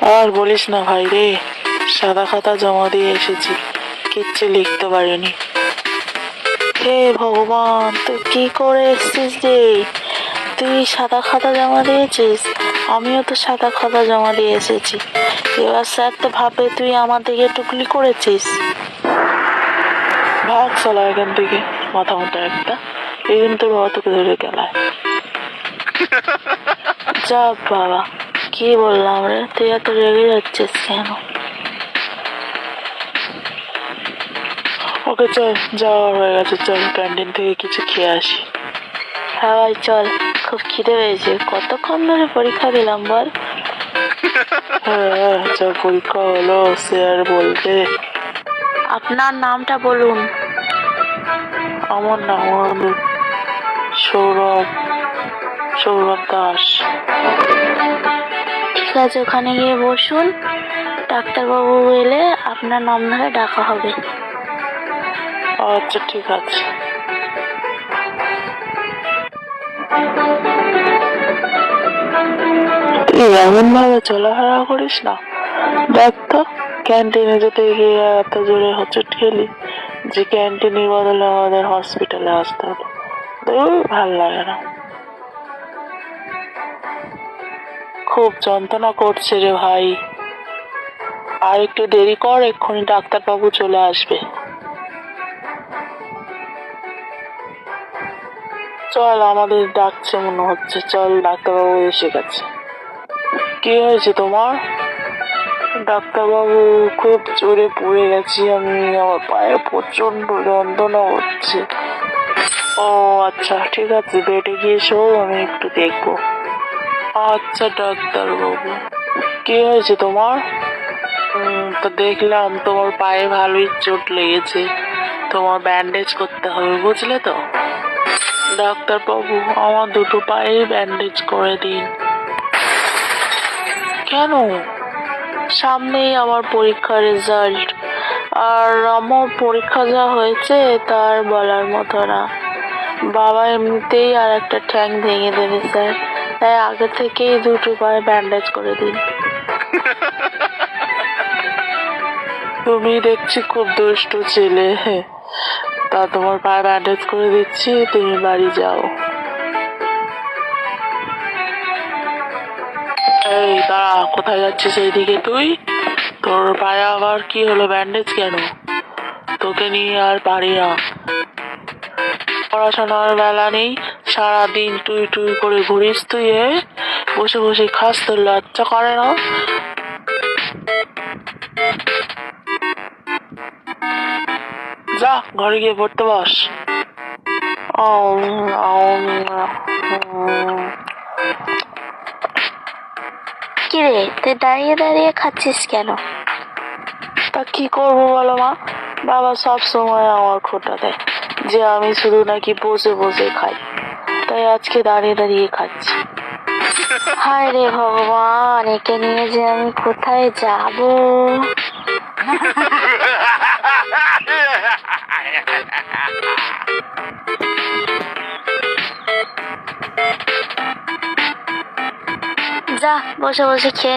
আর বলিস না ভাই রে, সাদা খাতা জমা দিয়ে এসেছি, কিচ্ছু লিখতে পারিনি। হে ভগবান, তুই কি করে এসেছিস রে? তুই সাদা খাতা জমা দিয়েছিস? আমিও তো সাদা খাতা জমা দিয়ে এসেছি। এবার স্যার তো ভাবে তুই আমার দিকে টুকলি করেছিস। ভাগ চলা এখান থেকে, মাথা মতো একটা। এই দিন তোর বাবা তোকে ধরে গেলায়। যা বাবা, কি বললাম রে? তুই এত রেগে যাচ্ছিস কেন? ওকে চল, যাওয়া হয়ে গেছে, চল ক্যান্টিন থেকে কিছু খেয়ে আসি। হ্যাঁ ভাই চল, খুব খিদে পেয়েছে। কতক্ষণ ধরে পরীক্ষা দিলাম বল? হ্যাঁ, যা পরীক্ষা হলো সে আর বলতে। আপনার নামটা বলুন। আমার নাম হলো সৌরভ, সৌরভ দাস। ঠিক আছে, ওখানে গিয়ে বসুন। ডাক্তারবাবু এলে আপনার নাম ধরে ডাকা হবে। আচ্ছা ঠিক আছে। তুই এমন ভাবে চলাফেরা করিস না। দেখ তো, ক্যান্টিনে যেতে গিয়ে এত জোরে হোঁচট খেলি যে ক্যান্টিনের বদলে আমাদের হসপিটালে আসতে হবে। ভাল লাগে না, খুব যন্ত্রণা করছে রে ভাই। আর একটু দেরি কর, এক্ষুনি ডাক্তারবাবু চলে আসবে। চল, আমাদের ডাকছে মনে হচ্ছে, চল ডাক্তারবাবু এসে গেছে। কি হয়েছে তোমার? ডাক্তারবাবু, খুব জোরে পড়ে গেছি আমি, আমার পায়ে প্রচন্ড যন্ত্রণা হচ্ছে। ও আচ্ছা ঠিক আছে, বেডে গিয়ে শো, আমি একটু দেখবো। আচ্ছা ডাক্তারবাবু। কি হয়েছে তোমার? তো দেখলাম তোমার পায়ে ভালোই চোট লেগেছে, তোমার ব্যান্ডেজ করতে হবে, বুঝলে তো? ডাক্তারবাবু, আমার দুটো পায়ে ব্যান্ডেজ করে দিন। কেন? সামনেই আমার পরীক্ষার রেজাল্ট, আর আমার পরীক্ষা যা হয়েছে তার বলার মতো না। বাবা এমনিতেই আর একটা ঠ্যাং ভেঙে দেবে স্যার, তাই আগে থেকেই দুটো পায়ে ব্যান্ডেজ করে দিন। তুমি দেখছি খুব দুষ্টু ছেলে। তা তোমার পায়ে ব্যান্ডেজ করে দিচ্ছি, তুমি বাড়ি যাও। এই দাঁড়া, কোথায় যাচ্ছিস এইদিকে তুই? তোর পায়ে আবার কি হলো? ব্যান্ডেজ কেন? তোকে নিয়ে আর পারি না। পড়াশোনার বেলা নেই, সারাদিন টুই টুই করে ঘুরিস তুই। বসে বসে খাস, তোর লজ্জা করে না? যা ঘরে গিয়ে পড়তে বস। কিরে, তুই দাঁড়িয়ে দাঁড়িয়ে খাচ্ছিস কেন? তা কি করবো বলো মা, বাবা সব সময় আমার খোঁটা দেয় যে আমি শুধু নাকি বসে বসে খাই, তাই আজকে দাঁড়িয়ে দাঁড়িয়ে খাচ্ছি। হায় রে ভগবান, একে নিয়ে যে আমি কোথায় যাব। যা বসে বসে খেয়ে